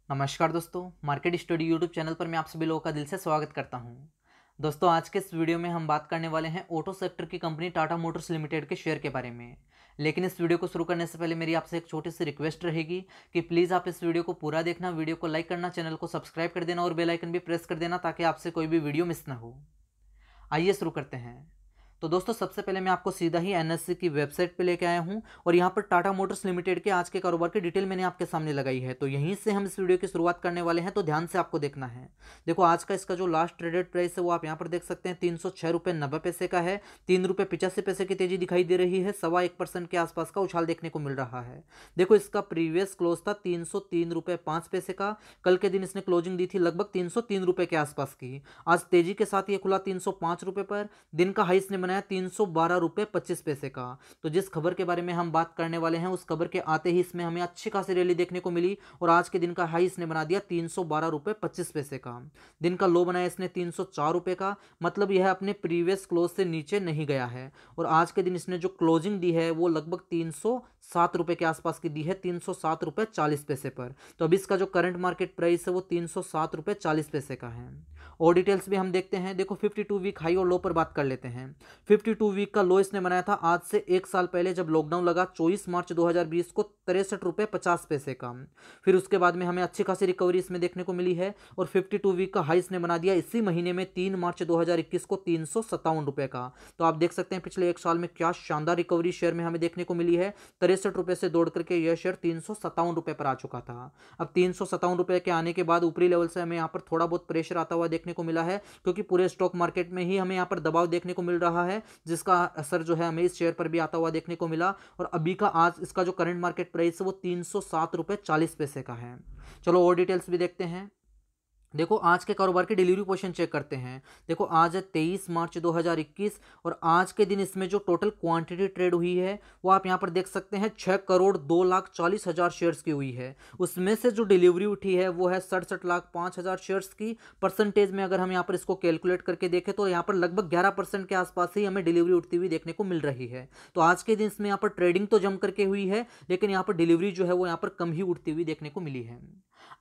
नमस्कार दोस्तों, market study YouTube channel पर मैं आप सभी लोगों का दिल से स्वागत करता हूं। दोस्तों, आज के इस वीडियो में हम बात करने वाले हैं ऑटो सेक्टर की कंपनी टाटा मोटर्स लिमिटेड के शेयर के बारे में। लेकिन इस वीडियो को शुरू करने से पहले मेरी आपसे एक छोटी सी रिक्वेस्ट रहेगी कि प्लीज़ आप इस वीडियो को पूरा देखना, वीडियो को लाइक करना, चैनल को सब्सक्राइब कर देना और बेल आइकन भी प्रेस कर देना ताकि आपसे कोई भी वीडियो मिस ना हो। आइए शुरू करते हैं। तो दोस्तों, सबसे पहले मैं आपको सीधा ही एनएससी की वेबसाइट पे लेके आया हूं और यहां पर टाटा मोटर्स लिमिटेड के आज के कारोबार की डिटेल मैंने आपके सामने लगाई है। तो यहीं से हम इस वीडियो की शुरुआत करने वाले हैं, तो ध्यान से आपको देखना है। देखो, आज का इसका जो लास्ट ट्रेडेड प्राइस है वो आप यहां पर देख सकते हैं, 306 रुपये 90 पैसे का है। 3 रुपये 85 पैसे की तेजी दिखाई दे रही है। 1.25% के आसपास का उछाल देखने को मिल रहा है। देखो, इसका प्रीवियस क्लोज था 303 रुपये 5 पैसे का। कल के दिन इसने क्लोजिंग दी थी लगभग 303 रुपये के आसपास की। आज तेजी के साथ ये खुला 305 रुपये पर। दिन का हाई इसने बनाया 312 रुपये 25 पैसे का। तो जिस खबर के बारे में हम बात करने वाले हैं उस खबर के आते ही इसमें हमें अच्छी खासी रैली देखने को मिली और आज के दिन का हाई इसने बना दिया 312 रुपये 25 पैसे का। दिन का लो बनाया इसने 304 रुपये का, मतलब यह अपने प्रीवियस क्लोज से नीचे नहीं गया है। और आज के दिन इसने जो क्लोजिंग दी है वो लगभग 307 रुपये के आसपास की दी है, 307 रुपये 40 पैसे पर। तो अभी इसका जो करंट मार्केट प्राइस है वो 307 रुपये 40 पैसे का है। और डिटेल्स भी हम देखते हैं। देखो, 52 वीक हाई और लो पर बात कर लेते हैं। 52 वीक का लो इसने बनाया था आज से एक साल पहले जब लॉकडाउन लगा 24 मार्च 2020 को 63 रुपये 50 पैसे का। फिर उसके बाद में हमें अच्छी खासी रिकवरी इसमें देखने को मिली है और 52 वीक का हाई इसने बना दिया इसी महीने में 3 मार्च 2021 को 357 रुपये का। तो आप देख सकते हैं पिछले एक साल में क्या शानदार रिकवरी शेयर में हमें देखने को मिली है। 63 रुपये से दौड़ करके यह शेयर 357 रुपये पर आ चुका था। अब 357 रुपये के आने के बाद ऊपरी लेवल से हमें यहाँ पर थोड़ा बहुत प्रेशर आता हुआ देखने को मिला है, क्योंकि पूरे स्टॉक मार्केट में ही हमें यहाँ पर दबाव देखने को मिल रहा है, जिसका असर जो है हमें इस शेयर पर भी आता हुआ देखने को मिला। और अभी का आज इसका जो करंट मार्केट प्राइस है वो 307 रुपये 40 पैसे का है। चलो और डिटेल्स भी देखते हैं। देखो, आज के कारोबार की डिलीवरी पोजीशन चेक करते हैं। देखो, आज है 23 मार्च 2021 और आज के दिन इसमें जो टोटल क्वांटिटी ट्रेड हुई है वो आप यहाँ पर देख सकते हैं 6,02,40,000 शेयर्स की हुई है। उसमें से जो डिलीवरी उठी है वो है 67,05,000 शेयर्स की। परसेंटेज में अगर हम यहाँ पर इसको कैलकुलेट करके देखें तो यहाँ पर लगभग 11% के आसपास ही हमें डिलीवरी उठती हुई देखने को मिल रही है। तो आज के दिन इसमें यहाँ पर ट्रेडिंग तो जम करके हुई है, लेकिन यहाँ पर डिलीवरी जो है वो यहाँ पर कम ही उठती हुई देखने को मिली है।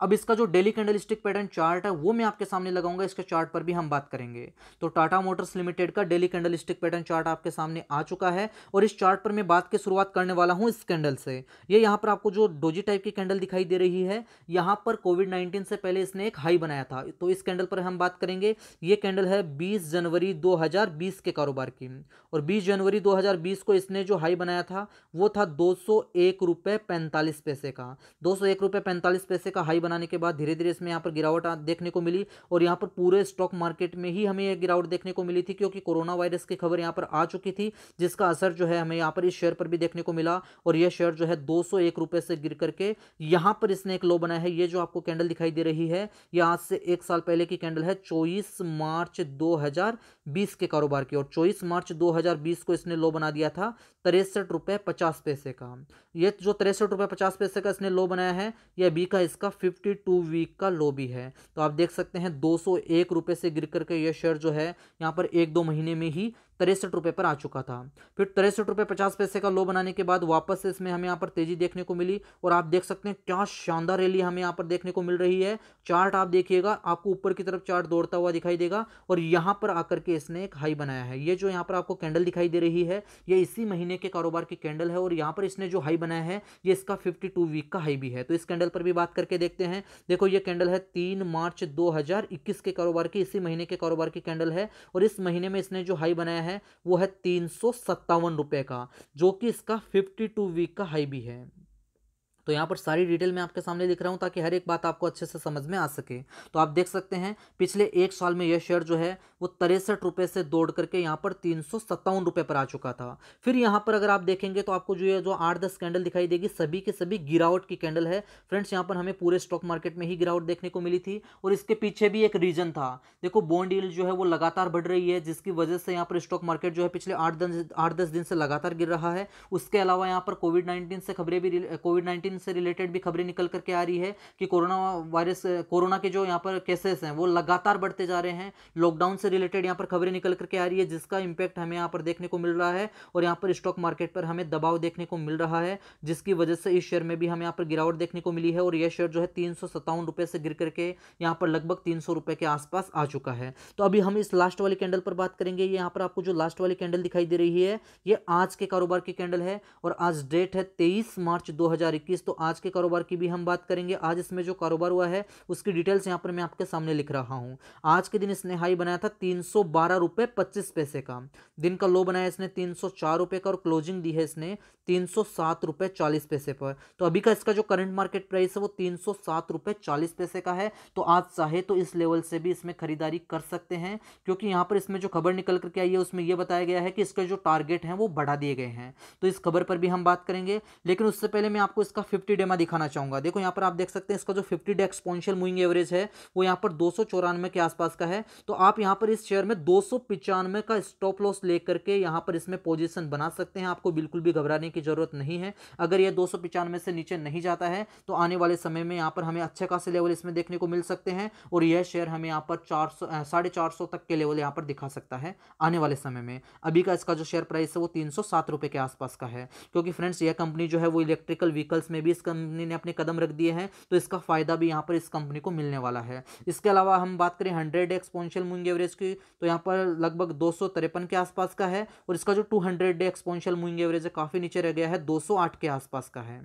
अब इसका जो डेली कैंडलस्टिक पैटर्न चार्ट है वो मैं आपके सामने लगाऊंगा, इसके चार्ट पर भी हम बात करेंगे। तो टाटा मोटर्स लिमिटेड का डेली कैंडलस्टिक पैटर्न चार्ट आपके सामने आ चुका है और इस चार्ट पर मैं बात की शुरुआत करने वाला हूं इस कैंडल से। ये यहाँ पर आपको जो डोजी टाइप की कैंडल दिखाई दे रही है, यहाँ पर कोविड-19 से पहले इसने एक हाई बनाया था, तो इस कैंडल पर हम बात करेंगे। ये कैंडल है 20 जनवरी 2020 के कारोबार की और 20 जनवरी 2020 को इसने जो हाई बनाया था वो था 201 रुपये 45 पैसे का। 201 रुपये 45 पैसे का हाई बनाने के बाद धीरे धीरे इसमें यहाँ पर गिरावट देखने को मिली और यहाँ पर पूरे स्टॉक मार्केट में ही हमें यह गिरावट देखने को मिली थी, क्योंकि कोरोना वायरस की खबर यहाँ पर आ चुकी थी, जिसका असर जो है हमें यहाँ पर इस शेयर पर भी देखने को मिला। और यह शेयर जो है 201 रुपये से गिर करके यहाँ पर इसने एक लो बनाया है। ये जो आपको कैंडल दिखाई दे रही है यह आज से एक साल पहले की कैंडल है, 24 मार्च 2020 के कारोबार की। और 24 मार्च 2020 को इसने लो बना दिया था 63 रुपये 50 पैसे का। ये जो 63 रुपये 50 पैसे का इसने लो बनाया है, यह बी का इसका 52 वीक का लो भी है। तो आप देख सकते हैं 201 रुपये से गिर करके यह शेयर जो है यहाँ पर एक दो महीने में ही 63 रुपये पर आ चुका था। फिर 63 रुपये 50 पैसे का लो बनाने के बाद वापस से इसमें हमें यहाँ पर तेजी देखने को मिली और आप देख सकते हैं क्या शानदार रैली हमें यहाँ पर देखने को मिल रही है। चार्ट आप देखिएगा, आपको ऊपर की तरफ चार्ट दौड़ता हुआ दिखाई देगा और यहाँ पर आकर के इसने एक हाई बनाया है। ये जो यहाँ पर आपको कैंडल दिखाई दे रही है ये इसी महीने के कारोबार की कैंडल है और यहाँ पर इसने जो हाई बनाया है ये इसका 52 वीक का हाई भी है। तो इस कैंडल पर भी बात करके देखते हैं। देखो, ये कैंडल है 3 मार्च 2021 के कारोबार की, इसी महीने के कारोबार की कैंडल है और इस महीने में इसने जो हाई बनाया है वो है 357 रुपये का, जो कि इसका 52 वीक का हाई भी है। तो यहाँ पर सारी डिटेल मैं आपके सामने लिख रहा हूँ ताकि हर एक बात आपको अच्छे से समझ में आ सके। तो आप देख सकते हैं पिछले एक साल में यह शेयर जो है वो 63 रुपये से दौड़ करके यहाँ पर 357 रुपये पर आ चुका था। फिर यहाँ पर अगर आप देखेंगे तो आपको जो है जो 8-10 कैंडल दिखाई देगी, सभी के सभी गिरावट की कैंडल है। फ्रेंड्स, यहाँ पर हमें पूरे स्टॉक मार्केट में ही गिरावट देखने को मिली थी और इसके पीछे भी एक रीजन था। देखो, बॉन्ड यील्ड जो है वो लगातार बढ़ रही है, जिसकी वजह से यहाँ पर स्टॉक मार्केट जो है पिछले 8-10 दिन से लगातार गिर रहा है। उसके अलावा यहाँ पर कोविड-19 से खबरें भी कोविड-19 से रिलेटेड भी खबरें निकल करके आ रही है कि कोरोना के जो यहाँ पर केसेस हैं वो लगातार बढ़ते जा रहे हैं। लॉकडाउन से रिलेटेड यहाँ पर खबरें निकल करके आ रही है, जिसका इंपैक्ट हमें यहाँ पर देखने को मिल रहा है और यहाँ पर स्टॉक मार्केट पर हमें दबाव देखने को मिल रहा है, जिसकी वजह से इस शेयर में भी हमें यहाँ पर गिरावट देखने को मिली है और यह शेयर जो है 357 रुपए से गिर करके यहाँ पर लगभग 300 रुपए के आसपास आ चुका है। तो अभी हम इस लास्ट वाली कैंडल पर बात करेंगे। यहाँ पर आपको जो लास्ट वाली कैंडल दिखाई दे रही है, ये आज के कारोबार की कैंडल है और आज डेट है 23 मार्च 2021। तो आज के कारोबार की भी हम बात करेंगे। आज इसमें जो कारोबार हुआ है उसकी डिटेल्स यहाँ पर मैं आपके सामने लिख रहा हूँ। आज के दिन इसने हाई बनाया था 312 रुपए 25 पैसे का, दिन का लो बनाया इसने 304 रुपए का और क्लोजिंग दी है इसने 307 रुपए 40 पैसे पर। तो अभी का इसका जो करंट मार्केट प्राइस है वो 307 रुपए 40 पैसे का है। तो आप चाहे तो इस लेवल से भी इसमें खरीदारी कर सकते हैं, क्योंकि यहाँ पर इसमें जो खबर निकल करके आई है उसमें यह बताया गया है कि इसके जो टारगेट हैं वो बढ़ा दिए गए हैं। तो इस खबर पर भी हम बात करेंगे, लेकिन उससे पहले मैं आपको इसका 50 डे में दिखाना चाहूंगा। देखो यहाँ पर आप देख सकते हैं इसका जो 50 डे एक्सपोनेंशियल मूविंग एवरेज है वो यहाँ पर 294 के आसपास का है। तो आप यहाँ पर इस शेयर में 295 का स्टॉप लॉस लेकर के यहाँ पर इसमें पोजीशन बना सकते हैं। आपको बिल्कुल भी घबराने की जरूरत नहीं है। अगर यह 295 से नीचे नहीं जाता है तो आने वाले समय में यहाँ पर हमें अच्छे खासे लेवल इसमें देखने को मिल सकते हैं और यह शेयर हमें यहाँ पर 450 तक के लेवल यहाँ पर दिखा सकता है आने वाले समय में। अभी का इसका जो शेयर प्राइस है वो 307 रुपए के आसपास का है, क्योंकि फ्रेंड्स यह कंपनी जो है वो इलेक्ट्रिकल व्हीकल्स में भी इस कंपनी ने अपने कदम रख दिए हैं, तो इसका फायदा भी यहाँ पर इस कंपनी को मिलने वाला है। इसके अलावा हम बात करें 100 डे एक्सपोनेंशियल मूविंग एवरेज की, तो यहाँ पर लगभग 253 के आसपास का है और इसका जो 200 डे एक्सपोनेंशियल मूविंग एवरेज है काफी नीचे रह गया है, 208 के आसपास का है।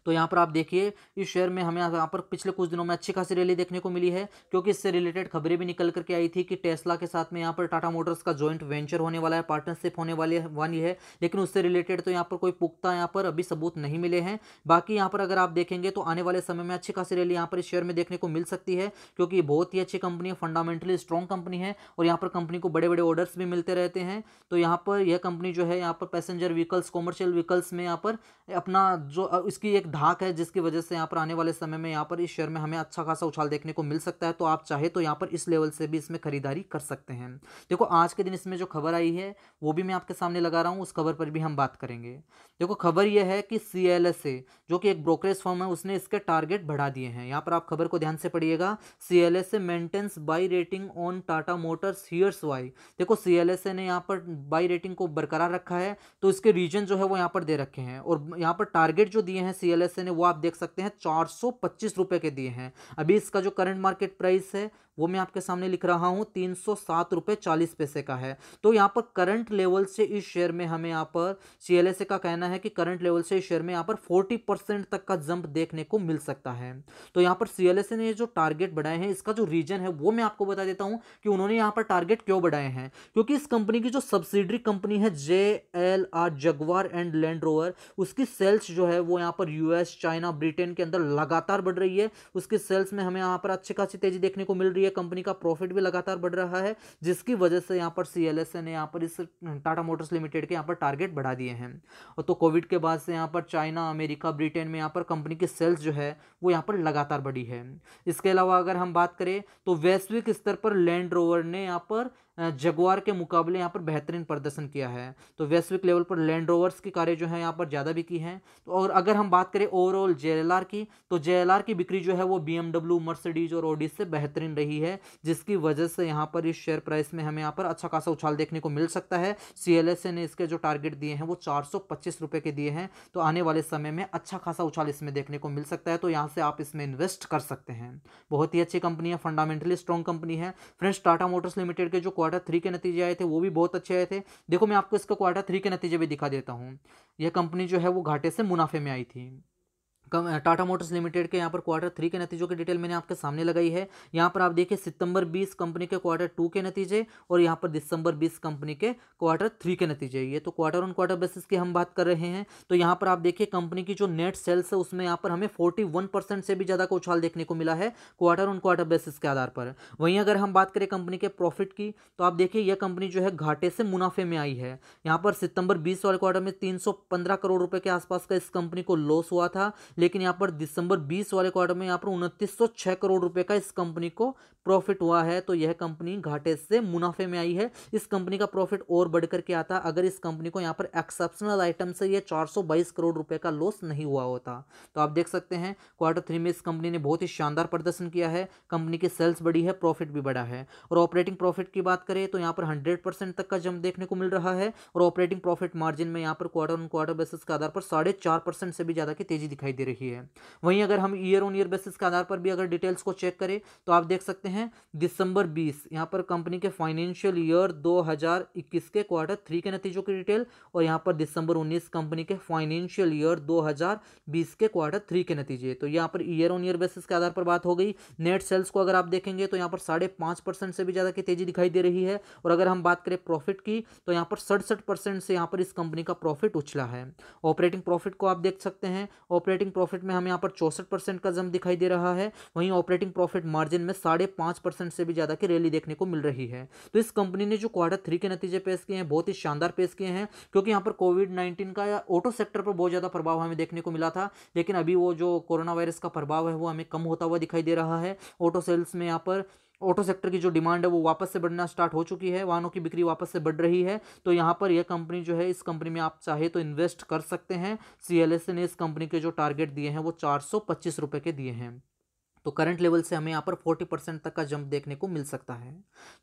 तो यहाँ पर आप देखिए इस शेयर में हमें यहाँ पर पिछले कुछ दिनों में अच्छी खासी रैली देखने को मिली है, क्योंकि इससे रिलेटेड खबरें भी निकल करके आई थी कि टेस्ला के साथ में यहाँ पर टाटा मोटर्स का जॉइंट वेंचर होने वाला है, पार्टनरशिप होने वाली है। लेकिन उससे रिलेटेड तो यहाँ पर कोई पुख्ता यहाँ पर अभी सबूत नहीं मिले हैं। बाकी यहाँ पर अगर आप देखेंगे तो आने वाले समय में अच्छी खासी रैली यहाँ पर इस शेयर में देखने को मिल सकती है, क्योंकि बहुत ही अच्छी कंपनी है, फंडामेंटली स्ट्रॉन्ग कंपनी है और यहाँ पर कंपनी को बड़े बड़े ऑर्डर्स भी मिलते रहते हैं। तो यहाँ पर यह कंपनी जो है यहाँ पर पैसेंजर व्हीकल्स, कॉमर्शियल व्हीकल्स में यहाँ पर अपना जो इसकी एक धाक है, जिसकी वजह से यहाँ पर आने वाले समय में यहाँ पर इस शेयर में हमें अच्छा खासा उछाल देखने को मिल सकता है। तो आप चाहे तो यहाँ पर इस लेवल से भी इसमें खरीदारी कर सकते हैं। देखो आज के दिन इसमें जो खबर आई है वो भी मैं आपके सामने लगा रहा हूँ, उस खबर पर भी हम बात करेंगे। देखो खबर यह है कि CLSA जो कि एक ब्रोकरेज फर्म है उसने इसके टारगेट बढ़ा दिए हैं। यहाँ पर आप खबर को ध्यान से पढ़िएगा। CLSA maintains buy rating on Tata Motors, here's why. देखो CLSA ने यहाँ पर बाई रेटिंग को बरकरार रखा है, तो इसके रीजन जो है वो यहाँ पर दे रखे हैं और यहाँ पर टारगेट जो दिए हैं CLSA ने वो आप देख सकते हैं 425 रुपए के दिए हैं। अभी इसका जो करंट मार्केट प्राइस है वो मैं आपके सामने लिख रहा हूं 307 रुपए 40 पैसे का है। तो यहाँ पर करंट लेवल से इस शेयर में हमें यहाँ पर CLSA का कहना है कि करंट लेवल से इस शेयर में यहाँ पर 40% तक का जंप देखने को मिल सकता है। तो यहाँ पर CLSA ने जो टारगेट बढ़ाए हैं इसका जो रीजन है वो मैं आपको बता देता हूं कि उन्होंने यहाँ पर टारगेट क्यों बढ़ाए हैं। क्योंकि इस कंपनी की जो सब्सिडरी कंपनी है JLR, Jaguar and land rover, उसकी सेल्स जो है वो यहाँ पर US, चाइना, ब्रिटेन के अंदर लगातार बढ़ रही है। उसकी सेल्स में हमें यहाँ पर अच्छी खासी तेजी देखने को मिल रही है। कंपनी का प्रॉफिट भी लगातार बढ़ रहा है, जिसकी वजह से यहाँ पर CLSA ने यहाँ पर इस टाटा मोटर्स लिमिटेड के यहाँ पर टारगेट बढ़ा दिए हैं। और तो कोविड के बाद से यहाँ पर चाइना, अमेरिका, ब्रिटेन में यहाँ पर कंपनी की सेल्स जो है वो यहाँ पर लगातार बढ़ी है। इसके अलावा अगर हम बात करें तो वैश्विक स्तर पर लैंड रोवर ने यहाँ पर जगुआर के मुकाबले यहाँ पर बेहतरीन प्रदर्शन किया है। तो वैश्विक लेवल पर लैंड रोवर्स की कारें जो है यहाँ पर ज़्यादा बिकी हैं। तो और अगर हम बात करें ओवरऑल JLR की, तो JLR की बिक्री जो है वो BMW, मर्सिडीज और ऑडी से बेहतरीन रही है, जिसकी वजह से यहाँ पर इस शेयर प्राइस में हमें यहाँ पर अच्छा खासा उछाल देखने को मिल सकता है। CLSA ने इसके जो टारगेट दिए हैं वो 425 रुपये के दिए हैं। तो आने वाले समय में अच्छा खासा उछाल इसमें देखने को मिल सकता है। तो यहाँ से आप इसमें इन्वेस्ट कर सकते हैं। बहुत ही अच्छी कंपनी है, फंडामेंटली स्ट्रॉन्ग कंपनी है। फ्रेंड्स टाटा मोटर्स लिमिटेड के जो Q3 के नतीजे आए थे वो भी बहुत अच्छे आए थे। देखो मैं आपको इसका Q3 के नतीजे भी दिखा देता हूँ। यह कंपनी जो है वो घाटे से मुनाफे में आई थी। टाटा मोटर्स लिमिटेड के यहाँ पर Q3 के नतीजों की डिटेल मैंने आपके सामने लगाई है। यहाँ पर आप देखिए सितंबर 20 कंपनी के Q2 के नतीजे और यहाँ पर दिसंबर 20 कंपनी के Q3 के नतीजे। ये तो क्वार्टर ऑन क्वार्टर बेसिस की हम बात कर रहे हैं। तो यहाँ पर आप देखिए कंपनी की जो नेट सेल्स है उसमें यहाँ पर हमें 41% से भी ज़्यादा का उछाल देखने को मिला है क्वार्टर ऑन क्वार्टर बेसिस के आधार पर। वहीं अगर हम बात करें कंपनी के प्रॉफिट की, तो आप देखिए यह कंपनी जो है घाटे से मुनाफे में आई है। यहाँ पर सितंबर 20 वाले क्वार्टर में 315 करोड़ रुपए के आसपास का इस कंपनी को लॉस हुआ था, लेकिन यहाँ पर दिसंबर 20 वाले क्वार्टर में यहाँ पर 2906 करोड़ रुपए का इस कंपनी को प्रॉफिट हुआ है। तो यह कंपनी घाटे से मुनाफे में आई है। इस कंपनी का प्रॉफिट और बढ़कर के आता अगर इस कंपनी को यहाँ पर एक्सेप्शनल आइटम से ये 422 करोड़ रुपए का लॉस नहीं हुआ होता। तो आप देख सकते हैं क्वार्टर 3 में इस कंपनी ने बहुत ही शानदार प्रदर्शन किया है। कंपनी की सेल्स बढ़ी है, प्रॉफिट भी बढ़ा है। और ऑपरेटिंग प्रॉफिट की बात करें तो यहाँ पर 100% तक का जंप देखने को मिल रहा है। और ऑपरेटिंग प्रॉफिट मार्जिन में यहाँ पर क्वार्टर ऑन क्वार्टर बेसिस के आधार पर 4.5% से भी ज्यादा की तेजी दिखाई दे रही है। वहीं अगर हम ईयर ऑन ईयर बेसिस के आधार पर भी अगर डिटेल्स को चेक करें तो आप देख सकते हैं दिसंबर 20 यहाँ पर कंपनी के फाइनेंशियल ईयर 2021 के क्वार्टर 3 के नतीजों की डिटेल, और यहाँ पर दिसंबर 19 कंपनी के फाइनेंशियल ईयर 2020 के क्वार्टर 3 के नतीजे। तो यहाँ per year on year basis के आधार पर बात हो गई। नेट सेल्स को अगर आप देखेंगे तो यहाँ पर 5.5% से भी ज्यादा की तेजी दिखाई दे रही है। और अगर हम बात करें प्रॉफिट की तो यहाँ पर 67% से यहाँ पर इस कंपनी का प्रॉफिट उछला है। ऑपरेटिंग प्रॉफिट को आप देख सकते हैं, ऑपरेटिंग प्रॉफिट में हमें यहाँ पर 64% का जंप दिखाई दे रहा है। वहीं ऑपरेटिंग प्रॉफिट मार्जिन में 5.5% से भी ज्यादा की रैली देखने को मिल रही है। तो इस कंपनी ने जो क्वार्टर 3 के नतीजे पेश किए हैं बहुत ही शानदार पेश किए हैं, क्योंकि यहाँ पर कोविड-19 का या ऑटो सेक्टर पर बहुत ज्यादा प्रभाव हमें देखने को मिला था, लेकिन अभी वो जो कोरोना वायरस का प्रभाव है वो हमें कम होता हुआ दिखाई दे रहा है। ऑटो सेल्स में यहाँ पर ऑटो सेक्टर की जो डिमांड है वो वापस से बढ़ना स्टार्ट हो चुकी है, वाहनों की बिक्री वापस से बढ़ रही है। तो यहाँ पर यह कंपनी जो है, इस कंपनी में आप चाहे तो इन्वेस्ट कर सकते हैं। सीएलएसए ने इस कंपनी के जो टारगेट दिए हैं वो 425 रुपए के दिए हैं। तो करंट लेवल से हमें यहाँ पर 40% तक का जंप देखने को मिल सकता है।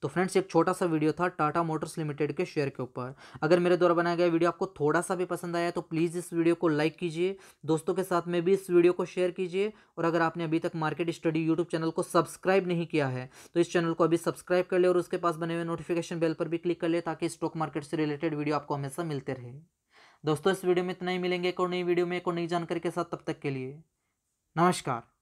तो फ्रेंड्स, एक छोटा सा वीडियो था टाटा मोटर्स लिमिटेड के शेयर के ऊपर। अगर मेरे द्वारा बनाया गया वीडियो आपको थोड़ा सा भी पसंद आया तो प्लीज़ इस वीडियो को लाइक कीजिए, दोस्तों के साथ में भी इस वीडियो को शेयर कीजिए। और अगर आपने अभी तक मार्केट स्टडी यूट्यूब चैनल को सब्सक्राइब नहीं किया है तो इस चैनल को अभी सब्सक्राइब कर ले और उसके पास बने हुए नोटिफिकेशन बेल पर भी क्लिक कर ले, ताकि स्टॉक मार्केट से रिलेटेड वीडियो आपको हमेशा मिलते रहे। दोस्तों, इस वीडियो में इतना ही, मिलेंगे एक और नई वीडियो में एक और नई जानकारी के साथ। तब तक के लिए नमस्कार।